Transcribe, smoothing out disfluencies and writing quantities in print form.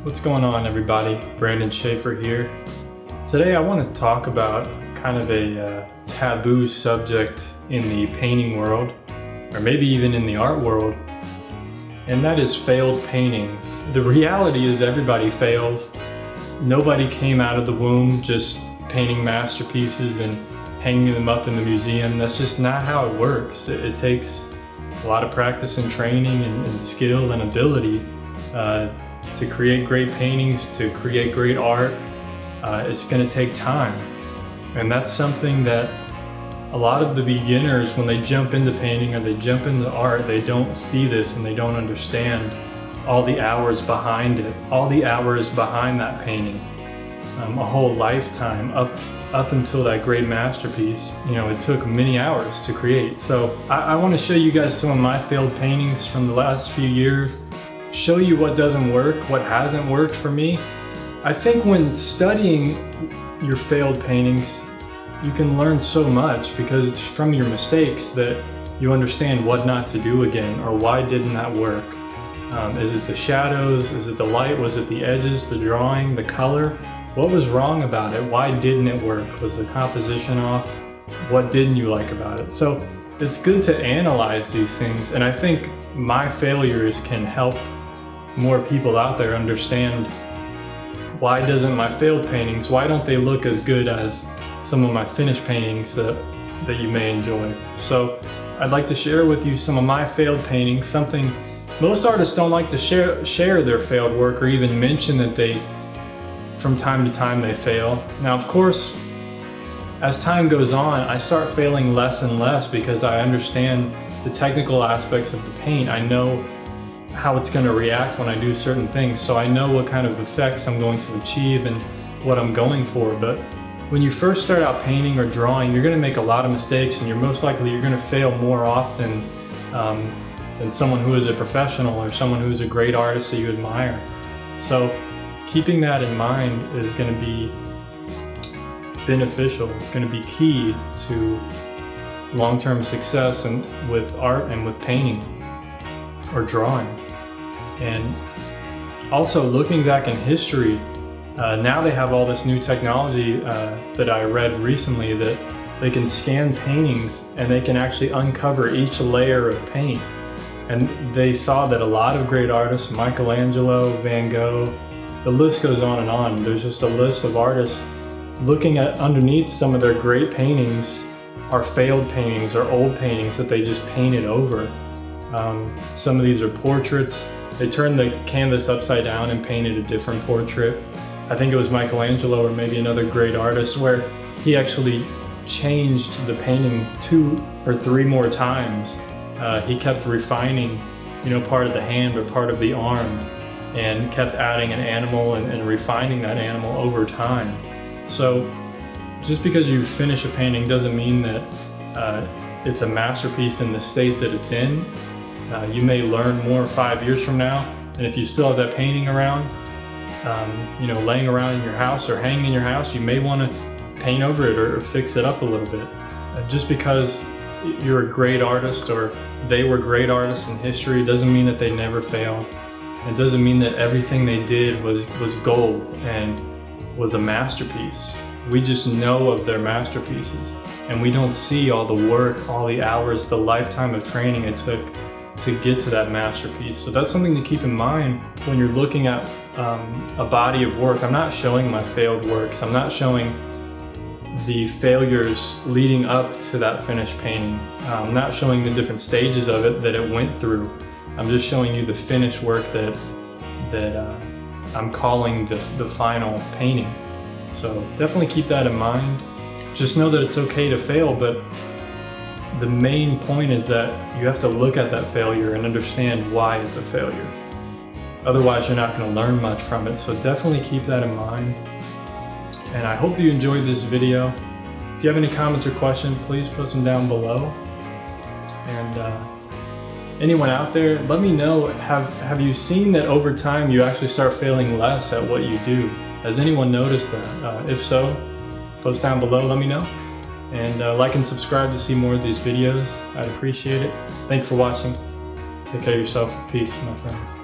What's going on, everybody? Brandon Schaefer here. Today I want to talk about kind of a taboo subject in the painting world, or maybe even in the art world, and that is failed paintings. The reality is everybody fails. Nobody came out of the womb just painting masterpieces and hanging them up in the museum. That's just not how it works. It takes a lot of practice and training and skill and ability to create great paintings, to create great art. It's going to take time. And that's something that a lot of the beginners, when they jump into painting or they jump into art, they don't see this and they don't understand all the hours behind it, all the hours behind that painting, a whole lifetime up until that great masterpiece. You know, it took many hours to create. So I want to show you guys some of my failed paintings from the last few years, show you what doesn't work, what hasn't worked for me. I think when studying your failed paintings, you can learn so much because it's from your mistakes that you understand what not to do again, or why didn't that work. Is it the shadows? Is it the light? Was it the edges, the drawing, the color? What was wrong about it? Why didn't it work? Was the composition off? What didn't you like about it? So it's good to analyze these things, and I think my failures can help more people out there understand, why doesn't my failed paintings, why don't they look as good as some of my finished paintings that you may enjoy. So I'd like to share with you some of my failed paintings, something most artists don't like to share their failed work, or even mention that from time to time they fail. Now, of course, as time goes on, I start failing less and less because I understand the technical aspects of the paint. I know how it's going to react when I do certain things, so I know what kind of effects I'm going to achieve and what I'm going for. But when you first start out painting or drawing, you're going to make a lot of mistakes, and you're going to fail more often than someone who is a professional or someone who is a great artist that you admire. So keeping that in mind is going to be beneficial. It's going to be key to long-term success and with art and with painting or drawing. And also, looking back in history, now they have all this new technology that I read recently, that they can scan paintings and they can actually uncover each layer of paint. And they saw that a lot of great artists, Michelangelo, Van Gogh, the list goes on and on. There's just a list of artists looking at underneath some of their great paintings are failed paintings or old paintings that they just painted over. Some of these are portraits. They turned the canvas upside down and painted a different portrait. I think it was Michelangelo or maybe another great artist where he actually changed the painting 2 or 3 more times. He kept refining, part of the hand or part of the arm, and kept adding an animal and refining that animal over time. So just because you finish a painting doesn't mean that it's a masterpiece in the state that it's in. You may learn more 5 years from now, and if you still have that painting around, laying around in your house or hanging in your house, you may want to paint over it or fix it up a little bit. Just because you're a great artist or they were great artists in history doesn't mean that they never failed. It doesn't mean that everything they did was gold and was a masterpiece. We just know of their masterpieces, and we don't see all the work, all the hours, the lifetime of training it took to get to that masterpiece. So that's something to keep in mind when you're looking at a body of work. I'm not showing my failed works. I'm not showing the failures leading up to that finished painting. I'm not showing the different stages of it that it went through. I'm just showing you the finished work that I'm calling the final painting. So definitely keep that in mind. Just know that it's okay to fail, but the main point is that you have to look at that failure and understand why it's a failure. Otherwise, you're not going to learn much from it. So definitely keep that in mind. And I hope you enjoyed this video. If you have any comments or questions, please put them down below. And anyone out there, let me know, have you seen that over time you actually start failing less at what you do? Has anyone noticed that? If so, post down below, let me know. And like and subscribe to see more of these videos. I'd appreciate it. Thank you for watching. Take care of yourself. Peace, my friends.